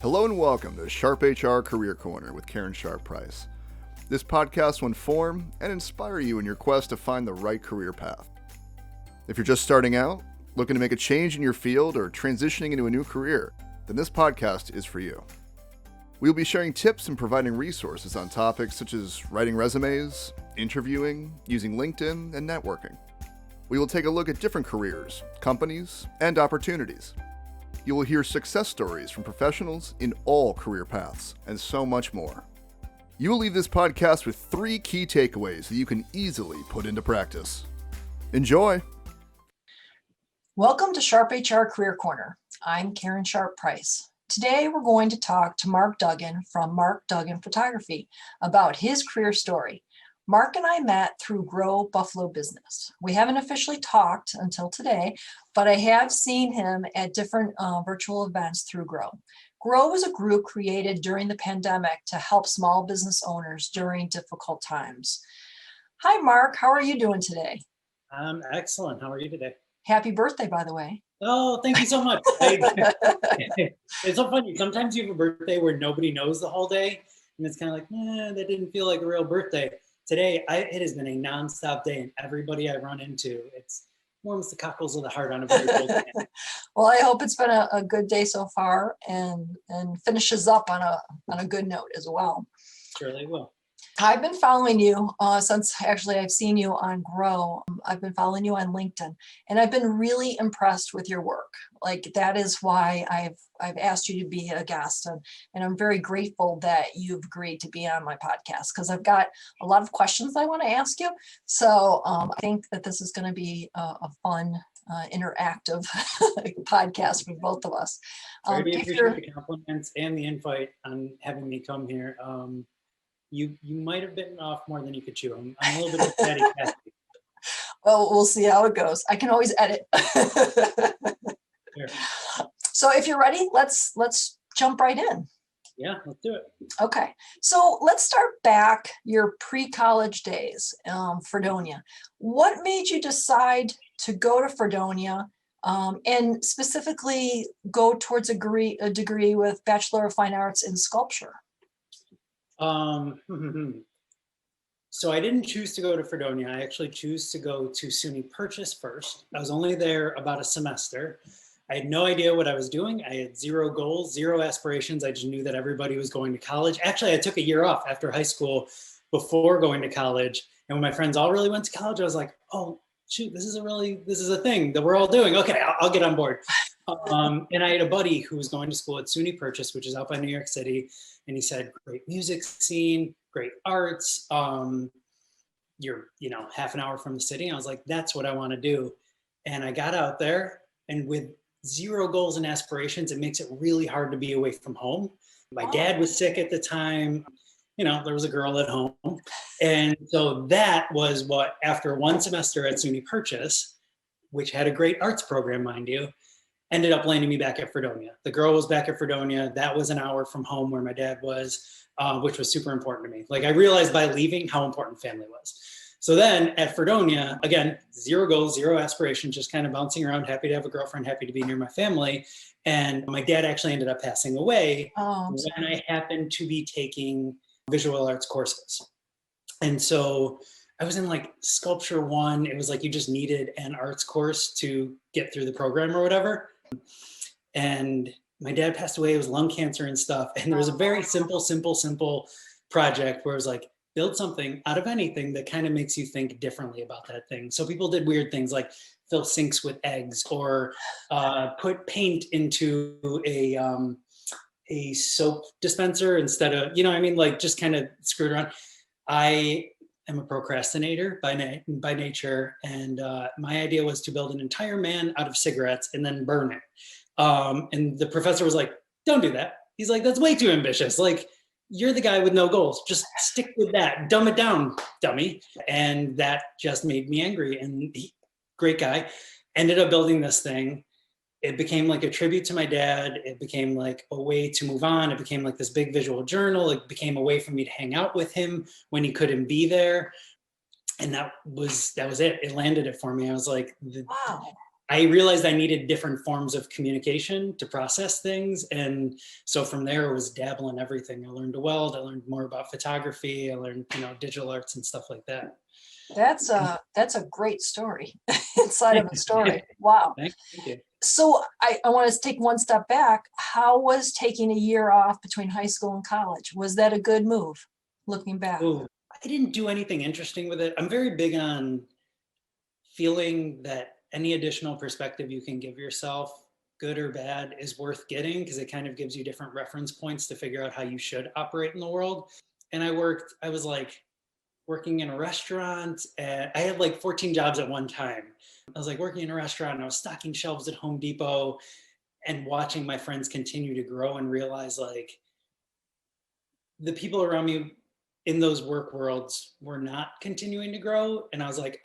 Hello and welcome to SharpHR Career Corner with Karen Sharp Price. This podcast will inform and inspire you in your quest to find the right career path. If you're just starting out, looking to make a change in your field, or transitioning into a new career, then this podcast is for you. We will be sharing tips and providing resources on topics such as writing resumes, interviewing, using LinkedIn, and networking. We will take a look at different careers, companies, and opportunities. You will hear success stories from professionals in all career paths, and so much more. You will leave this podcast with 3 key takeaways that you can easily put into practice. Enjoy! Welcome to SharpHR Career Corner. I'm Karen Sharp Price. Today we're going to talk to Mark Duggan from Mark Duggan Photography about his career story. Mark and I met through Grow Buffalo Business. We haven't officially talked until today, but I have seen him at different virtual events through Grow. Grow was a group created during the pandemic to help small business owners during difficult times. Hi, Mark. How are you doing today? I'm excellent. How are you today? Happy birthday, by the way. Oh, thank you so much. It's so funny. Sometimes you have a birthday where nobody knows the whole day, and it's kind of like, that didn't feel like a real birthday. Today, it has been a nonstop day, and everybody I run into, it's warms the cockles of the heart on a very cold day. Well, I hope it's been a good day so far, and finishes up on a good note as well. Surely will. I've been following you since actually I've seen you on Grow. I've been following you on LinkedIn, and I've been really impressed with your work. Like, that is why I've asked you to be a guest, and I'm very grateful that you've agreed to be on my podcast, because I've got a lot of questions I want to ask you. So I think that this is going to be a fun, interactive podcast for both of us. I really appreciate the compliments and the invite on having me come here. You might have bitten off more than you could chew. I'm a little bit of a fatty cat. Well, we'll see how it goes. I can always edit. Sure. So if you're ready, let's jump right in. Yeah, let's do it. Okay. So let's start back your pre-college days, Fredonia. What made you decide to go to Fredonia, and specifically go towards a degree with Bachelor of Fine Arts in Sculpture? So I didn't choose to go to Fredonia. I actually chose to go to SUNY Purchase first. I was only there about a semester. I had no idea what I was doing. I had 0 goals, 0 aspirations. I just knew that everybody was going to college. Actually, I took a year off after high school before going to college. And when my friends all really went to college, I was like, oh, shoot, this is a thing that we're all doing. Okay, I'll get on board. And I had a buddy who was going to school at SUNY Purchase, which is out by New York City. And he said, great music scene, great arts. You're, half an hour from the city. And I was like, that's what I want to do. And I got out there, and with 0 goals and aspirations, it makes it really hard to be away from home. My dad was sick at the time. There was a girl at home. And so that was what, after 1 semester at SUNY Purchase, which had a great arts program, mind you, ended up landing me back at Fredonia. The girl was back at Fredonia. That was an hour from home where my dad was, which was super important to me. Like, I realized by leaving how important family was. So then at Fredonia, again, 0 goals, 0 aspirations, just kind of bouncing around, happy to have a girlfriend, happy to be near my family. And my dad actually ended up passing away when I happened to be taking visual arts courses. And so I was in like Sculpture 1. It was like you just needed an arts course to get through the program or whatever. And my dad passed away. It was lung cancer and stuff. And there was a very simple project where it was like, build something out of anything that kind of makes you think differently about that thing. So people did weird things like fill sinks with eggs, or put paint into a soap dispenser instead of, like just kind of screwed around. I am a procrastinator by nature, and my idea was to build an entire man out of cigarettes and then burn it. And the professor was like, don't do that. He's like, that's way too ambitious. Like, you're the guy with no goals. Just stick with that. Dumb it down, dummy. And that just made me angry. And great guy, ended up building this thing. It became like a tribute to my dad. It became like a way to move on. It became like this big visual journal. It became a way for me to hang out with him when he couldn't be there. And that was it. It landed it for me. I was like, wow. I realized I needed different forms of communication to process things. And so from there, it was dabble in everything. I learned to weld. I learned more about photography. I learned, digital arts and stuff like that. That's a great story inside of a story. Wow. Thank you. So I want to take one step back. How was taking a year off between high school and college? Was that a good move looking back? Oh, I didn't do anything interesting with it. I'm very big on feeling that any additional perspective you can give yourself, good or bad, is worth getting, because it kind of gives you different reference points to figure out how you should operate in the world. And I was like working in a restaurant, and I had like 14 jobs at one time. I was like working in a restaurant, and I was stocking shelves at Home Depot and watching my friends continue to grow and realize like the people around me in those work worlds were not continuing to grow. And I was like,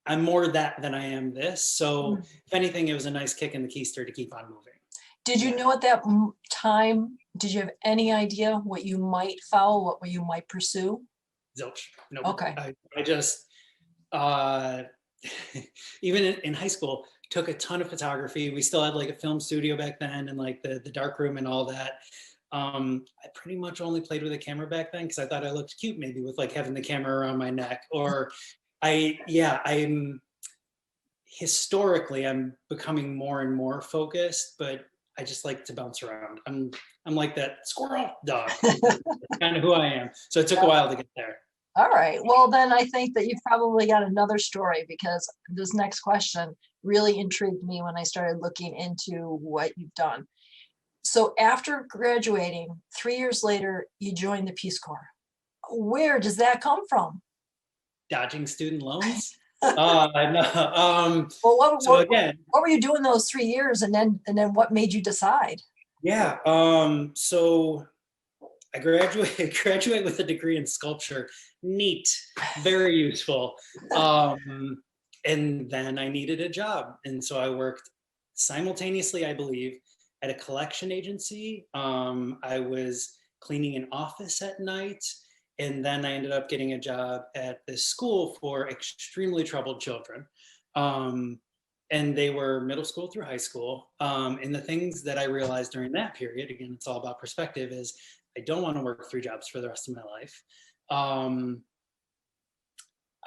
I'm more that than I am this. So if anything, it was a nice kick in the keister to keep on moving. Did you know at that time, did you have any idea what you might follow, what you might pursue? Zilch. No. Okay. I just, even in high school, took a ton of photography. We still had like a film studio back then, and like the dark room and all that. I pretty much only played with a camera back then because I thought I looked cute, maybe with like having the camera around my neck. Or I'm historically, I'm becoming more and more focused, but I just like to bounce around. I'm like that squirrel dog. That's kind of who I am. So it took a while to get there. All right. Well, then I think that you've probably got another story, because this next question really intrigued me when I started looking into what you've done. So after graduating, 3 years later, you joined the Peace Corps. Where does that come from? Dodging student loans. No. Well, what were you doing those 3 years, and then what made you decide? Yeah. So I graduate with a degree in sculpture. Neat, very useful. And then I needed a job, and so I worked simultaneously, I believe, at a collection agency. I was cleaning an office at night. And then I ended up getting a job at this school for extremely troubled children. And they were middle school through high school. And the things that I realized during that period, again, it's all about perspective, is I don't want to work 3 jobs for the rest of my life. I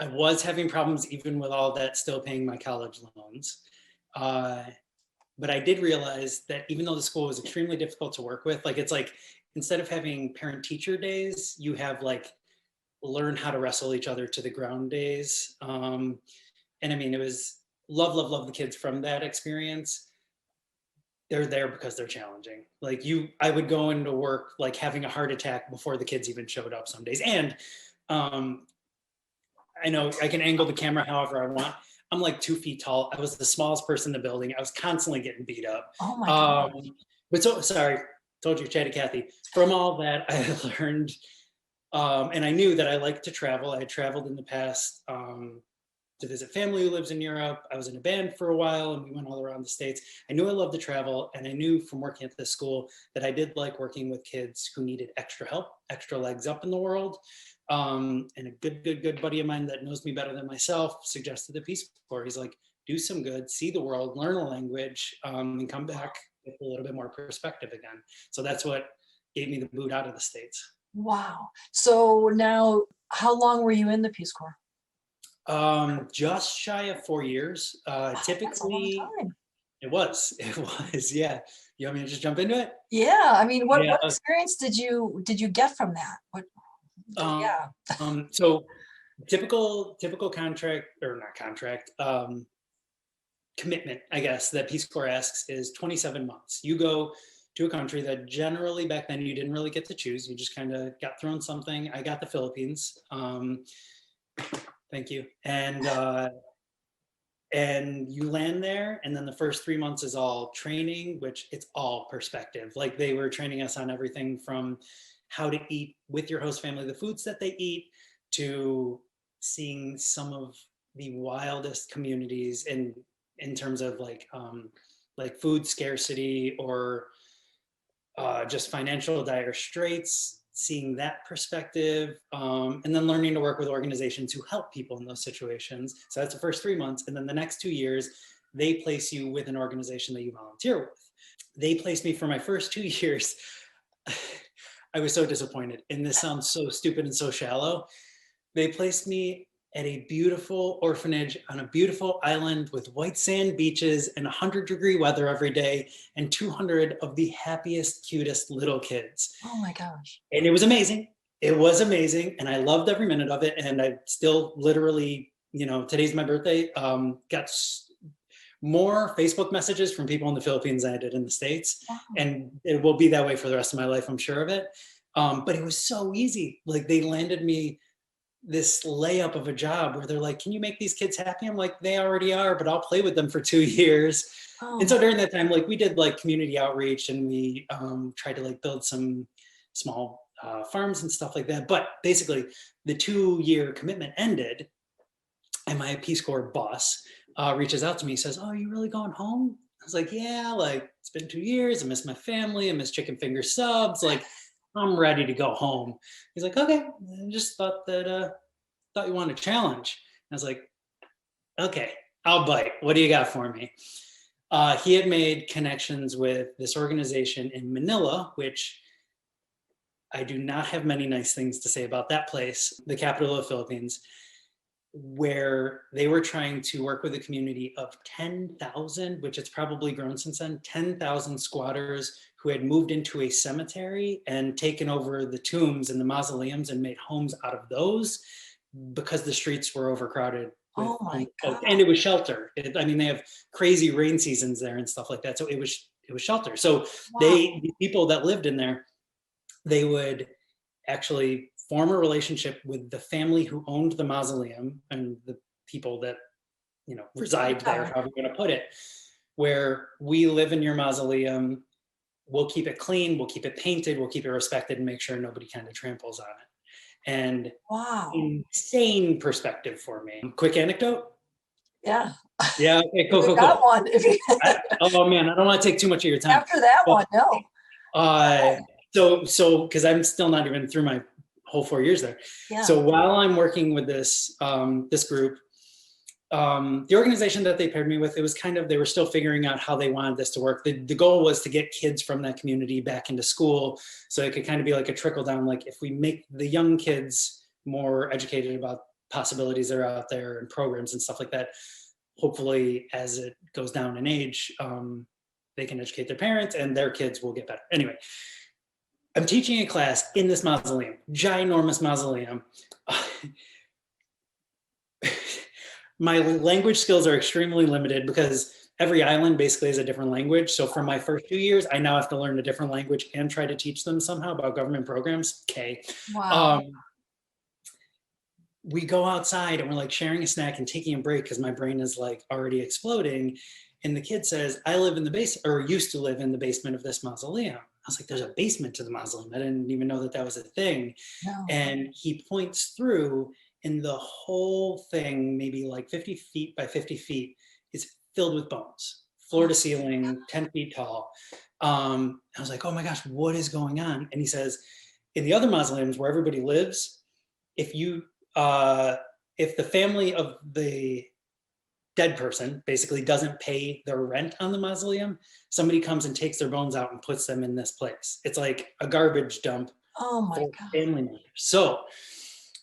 was having problems even with all that, still paying my college loans. But I did realize that even though the school was extremely difficult to work with, like it's like, instead of having parent-teacher days, you have like learn how to wrestle each other to the ground days. And I mean, it was love the kids from that experience. They're there because they're challenging. Like I would go into work like having a heart attack before the kids even showed up some days. And I know I can angle the camera however I want. I'm like 2 feet tall. I was the smallest person in the building. I was constantly getting beat up. Oh my God. But so, sorry, told you, chatty Cathy. From all that, I learned, and I knew that I liked to travel. I had traveled in the past to visit family who lives in Europe. I was in a band for a while, and we went all around the States. I knew I loved to travel, and I knew from working at this school that I did like working with kids who needed extra help, extra legs up in the world. And a good buddy of mine that knows me better than myself suggested the Peace Corps. He's like, do some good, see the world, learn a language, and come back with a little bit more perspective again. So that's what gave me the boot out of the States. Wow. So now, how long were you in the Peace Corps? Just shy of 4 years. Typically, that's a long time. It was, yeah. You want me to just jump into it? Yeah. I mean, what experience did you get from that? So typical contract, or not contract, commitment, I guess, that Peace Corps asks is 27 months. You go to a country that generally back then you didn't really get to choose. You just kind of got thrown something. I got the Philippines. Thank you. And you land there, and then the first 3 months is all training, which it's all perspective. Like they were training us on everything from how to eat with your host family, the foods that they eat, to seeing some of the wildest communities in terms of like food scarcity or just financial dire straits, seeing that perspective, and then learning to work with organizations who help people in those situations. So that's the first 3 months. And then the next 2 years, they place you with an organization that you volunteer with. They placed me for my first 2 years. I was so disappointed, and this sounds so stupid and so shallow. They placed me at a beautiful orphanage on a beautiful island with white sand beaches and 100-degree weather every day, and 200 of the happiest, cutest little kids. Oh my gosh. And it was amazing. It was amazing. And I loved every minute of it. And I still literally, today's my birthday, got more Facebook messages from people in the Philippines than I did in the States. Wow. And it will be that way for the rest of my life, I'm sure of it. But it was so easy. Like, they landed me this layup of a job where they're like, can you make these kids happy? I'm like, they already are, but I'll play with them for 2 years. Oh. And so during that time, like, we did like community outreach, and we tried to like build some small farms and stuff like that. But basically the 2-year commitment ended, and my Peace Corps boss reaches out to me, says, oh, are you really going home? I was like, yeah, like, it's been 2 years. I miss my family. I miss chicken finger subs. Like, I'm ready to go home. He's like, okay, I just thought you wanted a challenge. I was like, okay, I'll bite. What do you got for me? He had made connections with this organization in Manila, which I do not have many nice things to say about that place, the capital of the Philippines, where they were trying to work with a community of 10,000, which it's probably grown since then, 10,000 squatters who had moved into a cemetery and taken over the tombs and the mausoleums and made homes out of those because the streets were overcrowded. Oh my God. And it was shelter. They have crazy rain seasons there and stuff like that. So it was shelter. So Wow. the people that lived in there, they would actually form a relationship with the family who owned the mausoleum and the people that, reside there, however you want to put it, where we live in your mausoleum, we'll keep it clean, we'll keep it painted, we'll keep it respected, and make sure nobody kind of tramples on it. And wow, insane perspective for me. Quick anecdote? Yeah. Yeah, okay, cool. Got one. If you Oh man, I don't want to take too much of your time. After that one, no. So because I'm still not even through my whole 4 years there. Yeah. So while I'm working with this this group, the organization that they paired me with, it was they were still figuring out how they wanted this to work. The goal was to get kids from that community back into school, so it could kind of be like a trickle down. Like, if we make the young kids more educated about possibilities that are out there and programs and stuff like that, hopefully as it goes down in age, they can educate their parents and their kids will get better. Anyway, I'm teaching a class in this mausoleum, ginormous mausoleum. My language skills are extremely limited because every island basically has a different language. So for my first 2 years, I now have to learn a different language and try to teach them somehow about government programs. Okay. Wow. We go outside and we're like sharing a snack and taking a break because my brain is like already exploding. And the kid says, I live in the basement, or used to live in the basement of this mausoleum. I was like, there's a basement to the mausoleum. I didn't even know that was a thing. No. And he points through, and the whole thing, maybe like 50 feet by 50 feet, is filled with bones, floor to ceiling, 10 feet tall. I was like, oh my gosh, what is going on? And he says, in the other mausoleums where everybody lives, if the family of the dead person basically doesn't pay their rent on the mausoleum, somebody comes and takes their bones out and puts them in this place. It's like a garbage dump Oh my for God. family members. So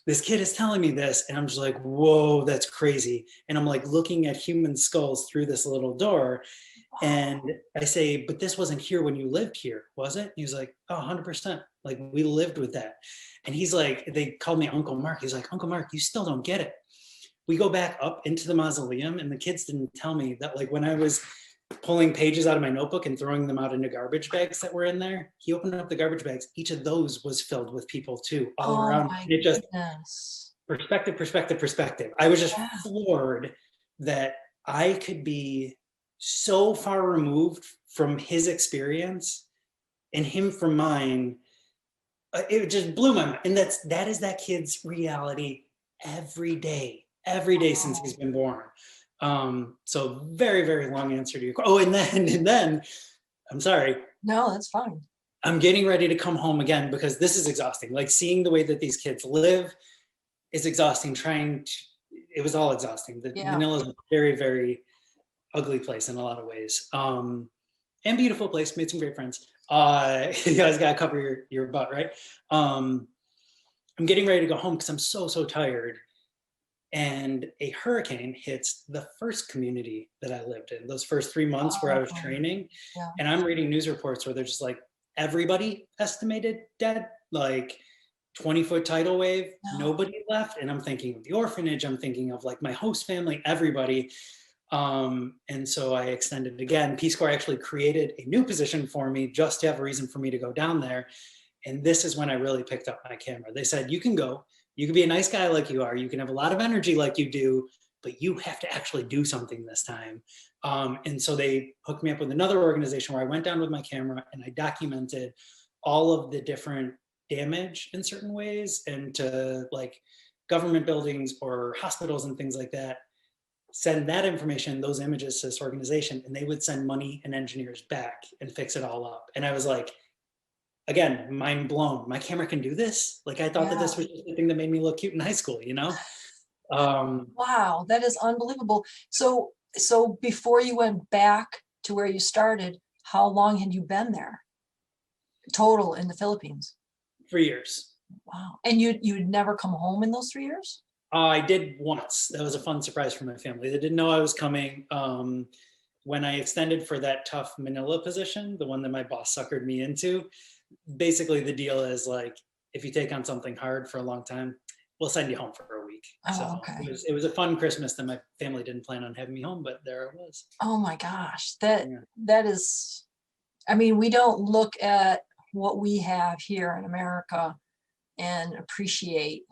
this kid is telling me this, and I'm just like, whoa, that's crazy. And I'm like looking at human skulls through this little door. And I say, but this wasn't here when you lived here, was it? He was like, oh, 100%. Like, we lived with that. And he's like, they called me Uncle Mark. He's like, Uncle Mark, you still don't get it. We go back up into the mausoleum, and the kids didn't tell me that, like, when I was pulling pages out of my notebook and throwing them out into garbage bags that were in there, he opened up the garbage bags. Each of those was filled with people too, all around. My It just goodness. perspective. I was just floored that I could be so far removed from his experience and him from mine. It just blew my mind. And that is that kid's reality every day since he's been born. So very, very long answer to your question. Oh, and then I'm sorry. No, that's fine. I'm getting ready to come home again because this is exhausting. Like, seeing the way that these kids live is exhausting. It was all exhausting. Manila is very, very ugly place in a lot of ways. And beautiful place, made some great friends. You guys got to cover your butt, right? I'm getting ready to go home because I'm so tired. And a hurricane hits the first community that I lived in, those first 3 months where I was training. Yeah. And I'm reading news reports where they're just like, everybody estimated dead, like 20-foot tidal wave, nobody left. And I'm thinking of the orphanage, I'm thinking of like my host family, everybody. And so I extended again. Peace Corps actually created a new position for me just to have a reason for me to go down there. And this is when I really picked up my camera. They said, you can go, you can be a nice guy like you are, you can have a lot of energy like you do, but you have to actually do something this time. And so they hooked me up with another organization where I went down with my camera and I documented all of the different damage in certain ways, and to like government buildings or hospitals and things like that, send that information, those images to this organization, and they would send money and engineers back and fix it all up. And I was like, again, mind blown. My camera can do this? Like I thought that this was just the thing that made me look cute in high school, you know? Wow, that is unbelievable. So before you went back to where you started, how long had you been there total in the Philippines? 3 years. Wow. And you'd never come home in those 3 years? I did once. That was a fun surprise for my family. They didn't know I was coming. When I extended for that tough Manila position, the one that my boss suckered me into, basically the deal is like, if you take on something hard for a long time, we'll send you home for a week. Okay. It was a fun Christmas that my family didn't plan on having me home, but there it was. Oh my gosh. That is, I mean, we don't look at what we have here in America and appreciate,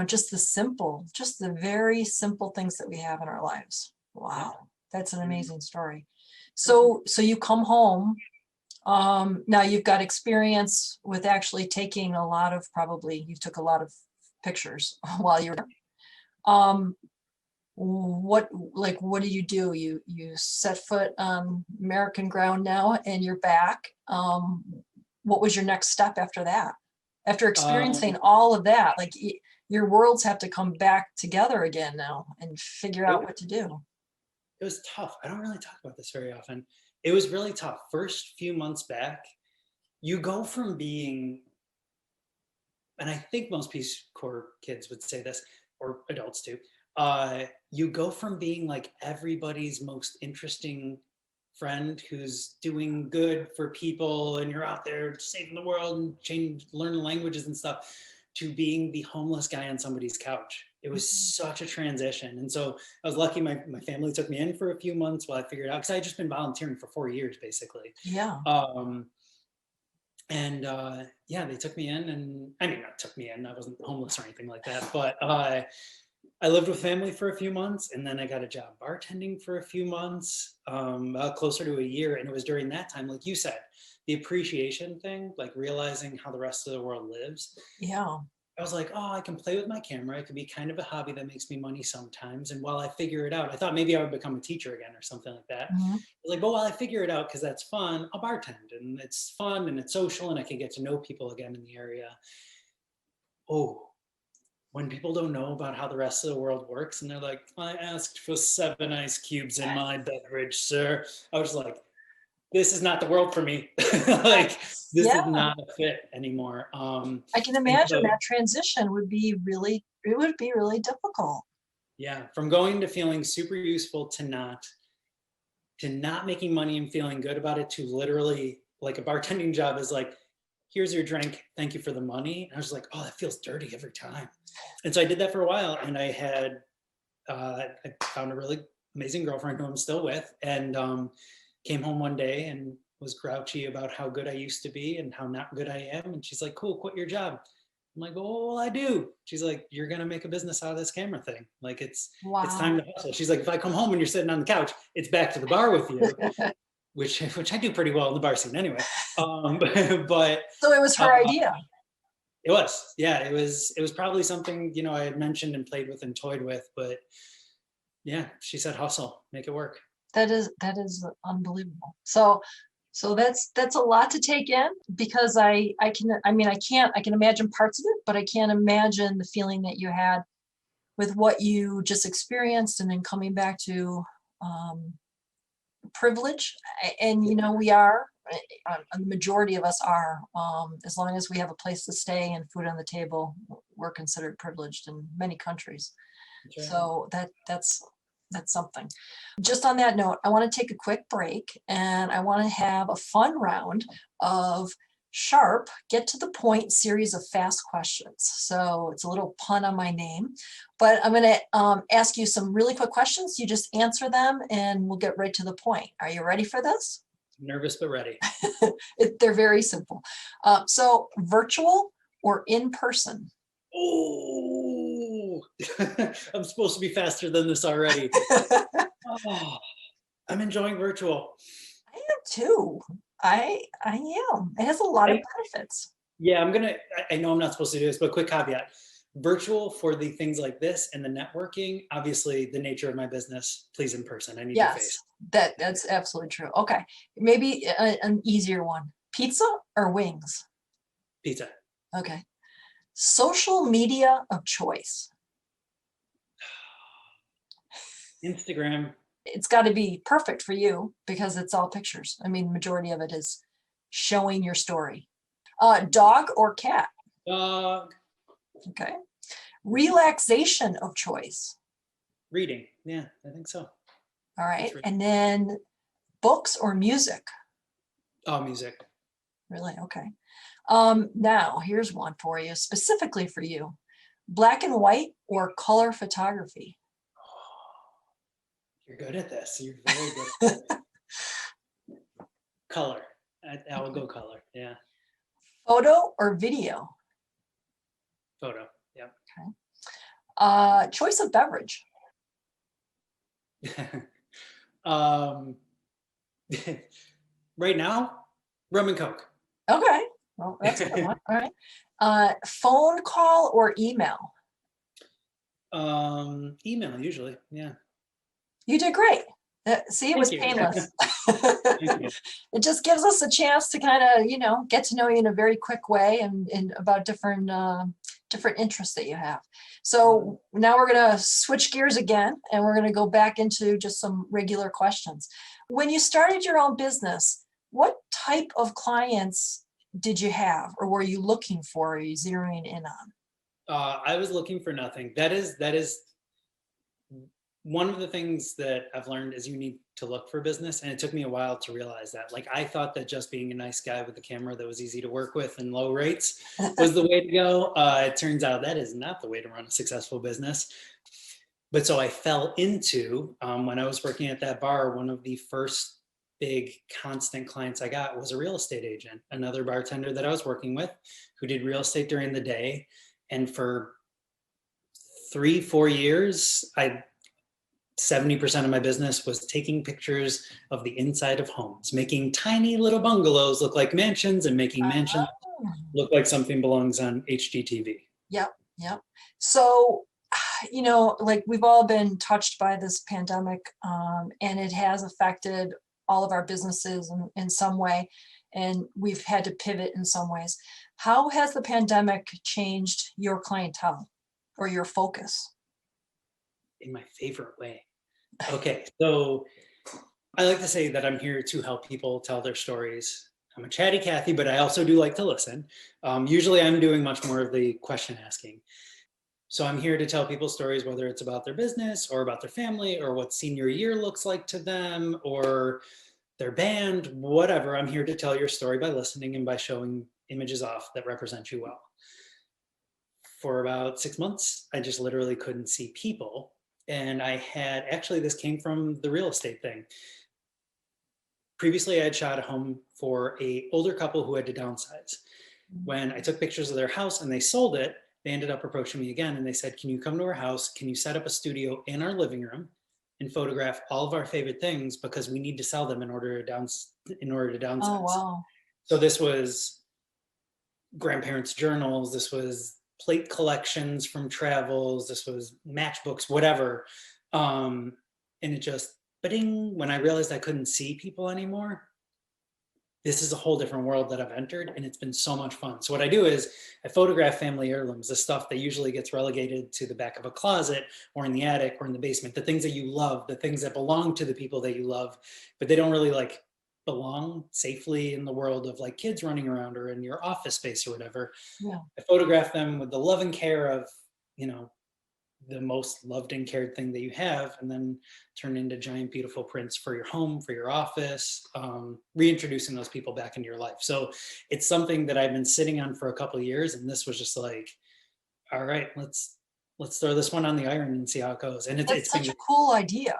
just the very simple things that we have in our lives. Wow. That's an amazing story. So you come home. Now you've got experience with actually taking you took a lot of pictures while you were, what do? You set foot on American ground now and you're back. What was your next step after that? After experiencing all of that, like your worlds have to come back together again now and figure out what to do. It was tough. I don't really talk about this very often. It was really tough. First few months back, you go from being, and I think most Peace Corps kids would say this, or adults too, you go from being like everybody's most interesting friend who's doing good for people and you're out there saving the world and learning languages and stuff, to being the homeless guy on somebody's couch. It was such a transition. And so I was lucky my family took me in for a few months while I figured out, because I had just been volunteering for 4 years basically. Yeah. They took me in, and I mean, not took me in, I wasn't homeless or anything like that, but I lived with family for a few months, and then I got a job bartending for a few months, closer to a year. And it was during that time, like you said, the appreciation thing, like realizing how the rest of the world lives. Yeah. I was like, oh, I can play with my camera. It could be kind of a hobby that makes me money sometimes. And while I figure it out, I thought maybe I would become a teacher again or something like that. Mm-hmm. I was like, but while I figure it out, because that's fun, I'll bartend, and it's fun and it's social and I can get to know people again in the area. Oh, when people don't know about how the rest of the world works and they're like, I asked for 7 ice cubes in my beverage, sir. I was like, this is not the world for me. Like, this is not a fit anymore. I can imagine that transition would be really difficult. Yeah, from going to feeling super useful to not making money and feeling good about it, to literally like a bartending job is like, here's your drink, thank you for the money. And I was like, oh, that feels dirty every time. And so I did that for a while, and I found a really amazing girlfriend who I'm still with, and came home one day and was grouchy about how good I used to be and how not good I am. And she's like, cool, quit your job. I'm like, oh, well, I do. She's like, you're going to make a business out of this camera thing. Like, it's time to hustle. She's like, if I come home and you're sitting on the couch, it's back to the bar with you, which I do pretty well in the bar scene anyway. But so it was her idea. It was, yeah, it was probably something, I had mentioned and played with and toyed with, but yeah, she said, hustle, make it work. That is unbelievable. So that's a lot to take in, because I can imagine parts of it, but I can't imagine the feeling that you had with what you just experienced and then coming back to privilege. And, we are, the majority of us are, as long as we have a place to stay and food on the table, we're considered privileged in many countries. Okay. So that's something. Just on that note, I want to take a quick break and I want to have a fun round of Sharp Get to the Point series of fast questions. So it's a little pun on my name, but I'm going to ask you some really quick questions. You just answer them and we'll get right to the point. Are you ready for this? Nervous, but ready. They're very simple. So virtual or in person? Oh, I'm supposed to be faster than this already. I'm enjoying virtual. I am too. I am. It has a lot of benefits. Yeah, I know I'm not supposed to do this, but quick caveat. Virtual for the things like this and the networking, obviously the nature of my business, please in person. I need your face. That's absolutely true. Okay, maybe an easier one. Pizza or wings? Pizza. Okay. Social media of choice? Instagram. It's got to be perfect for you because it's all pictures. I mean, majority of it is showing your story. Dog or cat? Dog. Okay. Relaxation of choice? Reading. Yeah, I think so. All right. And then books or music? Oh, music. Really? Okay. Now, here's one for you, specifically for you. Black and white or color photography? You're good at this. You're very good at this. Color. I will go color. Yeah. Photo or video? Photo. Yep. Okay. Choice of beverage? Right now, rum and Coke. Okay. Well, that's a good one. All right. Phone call or email? Email usually. Yeah. You did great. See, it was painless. It just gives us a chance to kind of, get to know you in a very quick way and about different interests that you have. So now we're going to switch gears again, and we're going to go back into just some regular questions. When you started your own business, what type of clients did you have, or were you looking for? Are you zeroing in on? I was looking for nothing. That is one of the things that I've learned is you need to look for business. And it took me a while to realize that. Like, I thought that just being a nice guy with a camera that was easy to work with and low rates was the way to go. It turns out that is not the way to run a successful business. But so I fell into, when I was working at that bar, one of the first big constant clients I got was a real estate agent, another bartender that I was working with who did real estate during the day. And for 3-4 years, 70% of my business was taking pictures of the inside of homes, making tiny little bungalows look like mansions and making mansions look like something belongs on HGTV. Yep. So, like, we've all been touched by this pandemic, and it has affected all of our businesses in some way, and we've had to pivot in some ways. How has the pandemic changed your clientele or your focus? In my favorite way. Okay, so I like to say that I'm here to help people tell their stories. I'm a chatty Cathy, but I also do like to listen. Usually I'm doing much more of the question asking. So I'm here to tell people stories, whether it's about their business or about their family or what senior year looks like to them or their band, whatever. I'm here to tell your story by listening and by showing images off that represent you well. For about 6 months, I just literally couldn't see people. And this came from the real estate thing. Previously, I had shot a home for an older couple who had to downsize. When I took pictures of their house and they sold it, they ended up approaching me again and they said, can you come to our house? Can you set up a studio in our living room and photograph all of our favorite things because we need to sell them in order to downsize. Oh, wow. So this was grandparents' journals. This was plate collections from travels. This was matchbooks, whatever. And it just, ba-ding, when I realized I couldn't see people anymore, this is a whole different world that I've entered, and it's been so much fun. So what I do is I photograph family heirlooms, the stuff that usually gets relegated to the back of a closet or in the attic or in the basement, the things that you love, the things that belong to the people that you love, but they don't really like belong safely in the world of like kids running around or in your office space or whatever. Yeah. I photograph them with the love and care of, you know, the most loved and cared thing that you have, and then turn into giant, beautiful prints for your home, for your office, reintroducing those people back into your life. So it's something that I've been sitting on for a couple of years. And this was just like, all right, let's throw this one on the iron and see how it goes. And That's such a cool idea.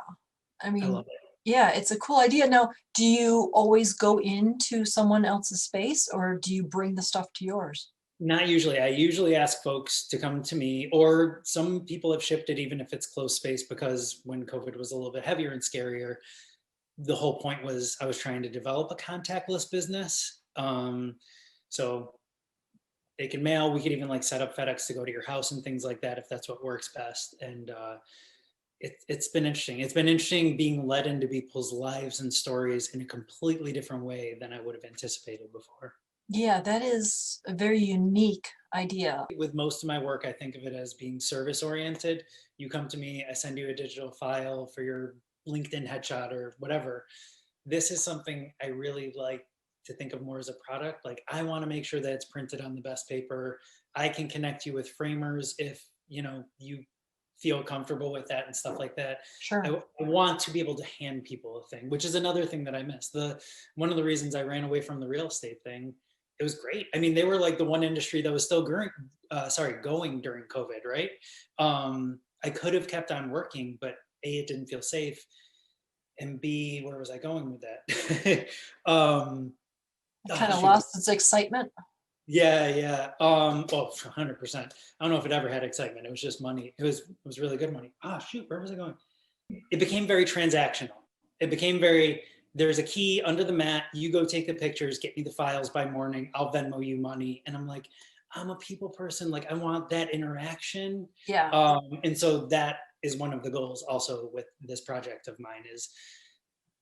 I I mean, love it. yeah, it's a cool idea. Now, do you always go into someone else's space, or do you bring the stuff to yours? Not usually. I usually ask folks to come to me, or some people have shipped it even if it's closed space, because when COVID was a little bit heavier and scarier, the whole point was I was trying to develop a contactless business. So they can mail, we could even like set up FedEx to go to your house and things like that if that's what works best. And it's been interesting. It's been interesting being led into people's lives and stories in a completely different way than I would have anticipated before. Yeah, that is a very unique idea. With most of my work, I think of it as being service oriented. You come to me, I send you a digital file for your LinkedIn headshot or whatever. This is something I really like to think of more as a product. Like, I want to make sure that it's printed on the best paper. I can connect you with framers if, you know, you feel comfortable with that and stuff like that. Sure. I want to be able to hand people a thing, which is another thing that I miss. One of the reasons I ran away from the real estate thing, it was great. I mean, they were like the one industry that was still going during COVID, right? I could have kept on working, but A, it didn't feel safe, and B, where was I going with that? Kind of lost its excitement. Yeah. Well, 100%. I don't know if it ever had excitement. It was just money. It was really good money. Shoot, where was I going? It became very transactional. It became very, there's a key under the mat. You go take the pictures, get me the files by morning. I'll Venmo you money. And I'm like, I'm a people person. Like, I want that interaction. Yeah. And so that is one of the goals also with this project of mine is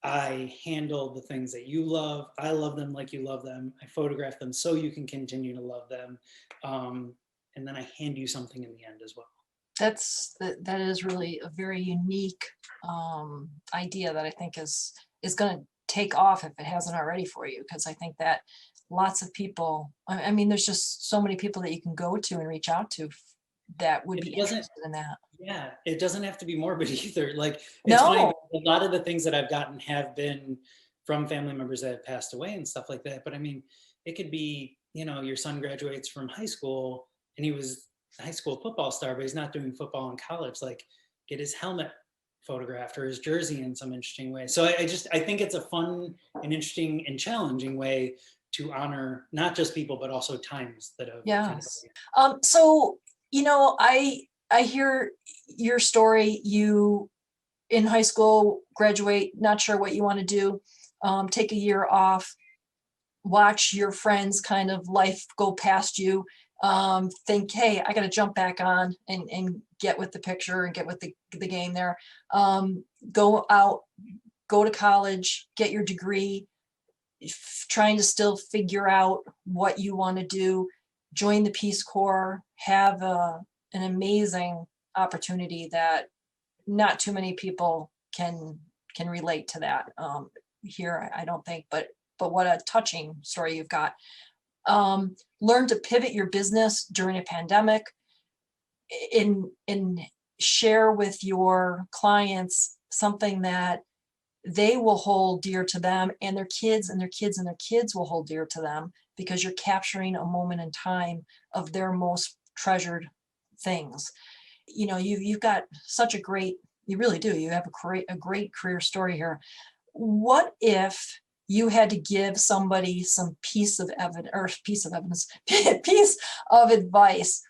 I handle the things that you love. I love them like you love them. I photograph them so you can continue to love them. And then I hand you something in the end as well. That is really a very unique idea that I think is going to take off if it hasn't already for you, because I think that lots of people, I mean, there's just so many people that you can go to and reach out to that would be interested in that. Yeah, it doesn't have to be morbid either. Like, it's No. funny, a lot of the things that I've gotten have been from family members that have passed away and stuff like that. But I mean, it could be, you know, your son graduates from high school and he was a high school football star, but he's not doing football in college. Like, get his helmet photographed or his jersey in some interesting way. So I think it's a fun and interesting and challenging way to honor not just people, but also times that have. Yes. So, you know, I hear your story. You in high school, graduate, not sure what you want to do, take a year off, watch your friends kind of life go past you, think, hey, I got to jump back on and get with the picture and get with the game there. Go out, go to college, get your degree, trying to still figure out what you want to do, join the Peace Corps, have an amazing opportunity that not too many people can relate to that here, I don't think, but what a touching story you've got. Learn to pivot your business during a pandemic, in share with your clients something that they will hold dear to them, and their kids and their kids and their kids will hold dear to them, because you're capturing a moment in time of their most treasured things. You know, you've got such a great, you really do, you have a great career story here. What if you had to give somebody some piece of advice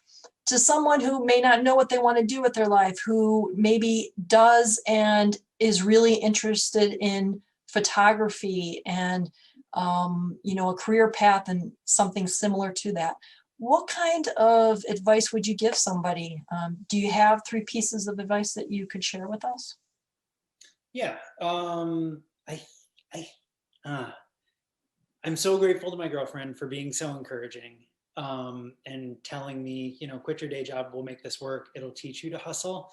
to someone who may not know what they want to do with their life, who maybe does and is really interested in photography and you know, a career path and something similar to that? What kind of advice would you give somebody? Do you have 3 pieces of advice that you could share with us? Yeah, I'm so grateful to my girlfriend for being so encouraging, and telling me, quit your day job, we'll make this work. It'll teach you to hustle.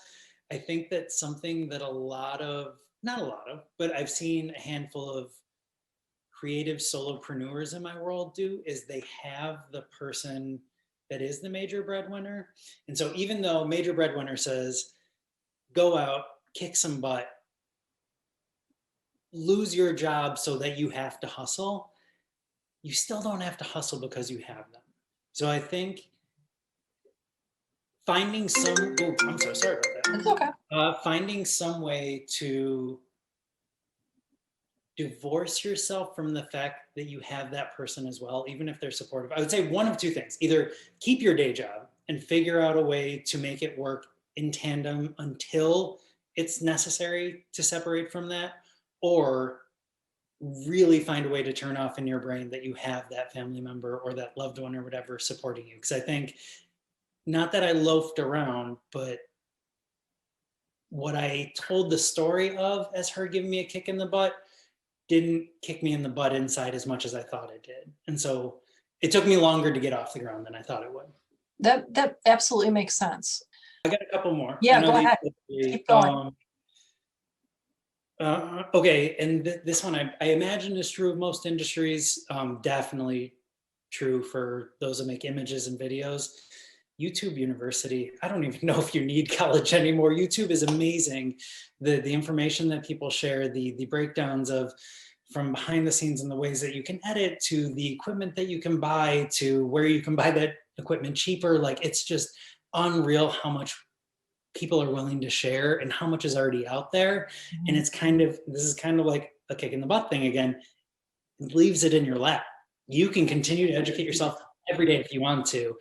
I think that's something that not a lot of, but I've seen a handful of creative solopreneurs in my world do, is they have the person that is the major breadwinner. And so even though major breadwinner says, go out, kick some butt, lose your job so that you have to hustle, you still don't have to hustle because you have them. So I think finding some, I'm so sorry about that. It's okay. Finding some way to divorce yourself from the fact that you have that person as well, even if they're supportive. I would say one of two things: either keep your day job and figure out a way to make it work in tandem until it's necessary to separate from that, or really find a way to turn off in your brain that you have that family member or that loved one or whatever supporting you. Because I think, not that I loafed around, but what I told the story of as her giving me a kick in the butt didn't kick me in the butt inside as much as I thought it did. And so it took me longer to get off the ground than I thought it would. That absolutely makes sense. I got a couple more. Yeah, go ahead. Keep going. Okay, and this one I imagine is true of most industries, definitely true for those that make images and videos. YouTube University, I don't even know if you need college anymore. YouTube is amazing. The information that people share, the breakdowns of from behind the scenes and the ways that you can edit, to the equipment that you can buy, to where you can buy that equipment cheaper. Like, it's just unreal how much people are willing to share and how much is already out there. And it's this is kind of like a kick in the butt thing again. It leaves it in your lap. You can continue to educate yourself every day if you want to.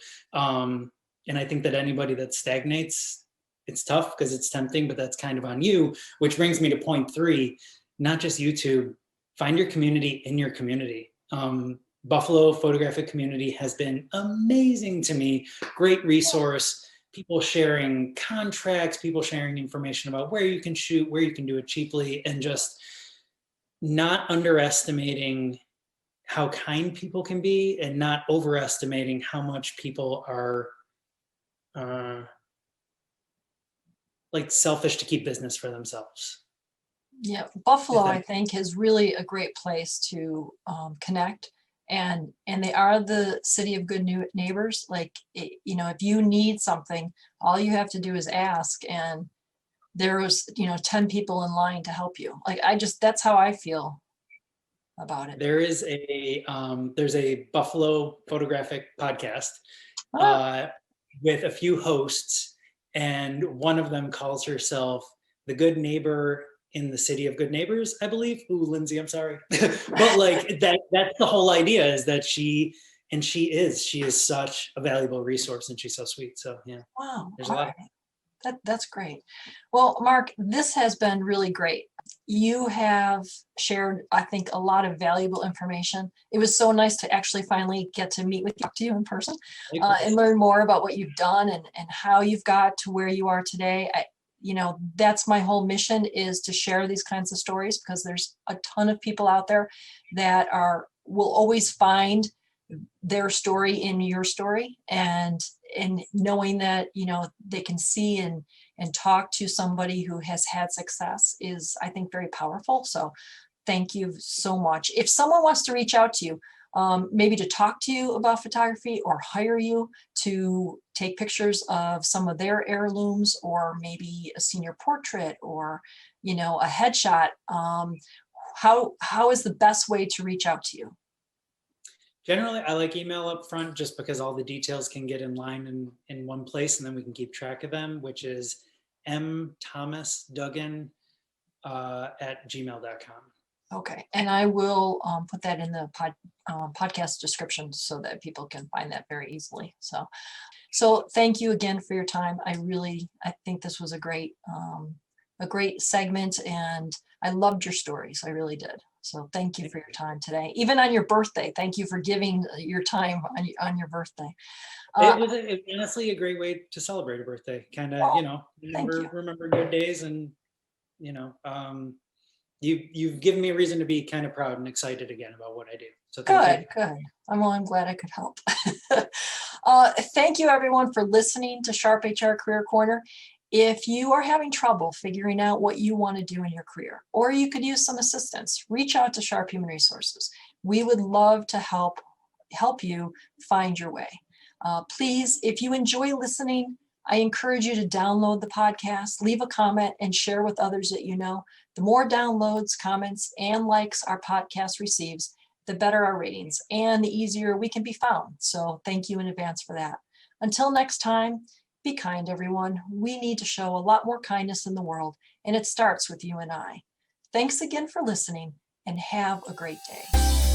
And I think that anybody that stagnates, it's tough because it's tempting, but that's kind of on you, which brings me to point 3, not just YouTube, find your community in your community. Buffalo photographic community has been amazing to me. Great resource. People sharing contracts, people sharing information about where you can shoot, where you can do it cheaply, and just not underestimating how kind people can be and not overestimating how much people are like selfish to keep business for themselves. Yeah, Buffalo, I think, is really a great place to connect. And they are the city of good neighbors. Like, if you need something, all you have to do is ask, and there's 10 people in line to help you. Like, that's how I feel about it. There is there's a Buffalo photographic podcast with a few hosts, and one of them calls herself the good neighbor in the city of good neighbors, I believe. Ooh, Lindsay, I'm sorry. But like that's the whole idea, is that she is such a valuable resource, and she's so sweet. So yeah. Wow. There's a lot. That's great. Well, Mark, this has been really great. You have shared, I think, a lot of valuable information. It was so nice to actually finally get to meet with you, talk to you in person, and learn more about what you've done and how you've got to where you are today. That's my whole mission, is to share these kinds of stories, because there's a ton of people out there that will always find their story in your story, and knowing that they can see and talk to somebody who has had success is, I think, very powerful. So thank you so much. If someone wants to reach out to you, maybe to talk to you about photography, or hire you to take pictures of some of their heirlooms, or maybe a senior portrait, or a headshot, how is the best way to reach out to you? Generally, I like email up front, just because all the details can get in line in one place, and then we can keep track of them, which is mthomasduggan@gmail.com. Okay, and I will put that in the podcast description so that people can find that very easily. So thank you again for your time. I think this was a great segment, and I loved your stories. I really did. So thank you for your time today. Even on your birthday, thank you for giving your time on your birthday. It was honestly a great way to celebrate a birthday. Kind of, remember good days, and you've given me a reason to be kind of proud and excited again about what I do. So thank you. Good. I'm glad I could help. Thank you everyone for listening to SharpHR Career Corner. If you are having trouble figuring out what you want to do in your career, or you could use some assistance, reach out to Sharp Human Resources. We would love to help you find your way. Please, if you enjoy listening, I encourage you to download the podcast, leave a comment, and share with others that you know. The more downloads, comments, and likes our podcast receives, the better our ratings and the easier we can be found. So thank you in advance for that. Until next time, be kind, everyone. We need to show a lot more kindness in the world, and it starts with you and I. Thanks again for listening, and have a great day.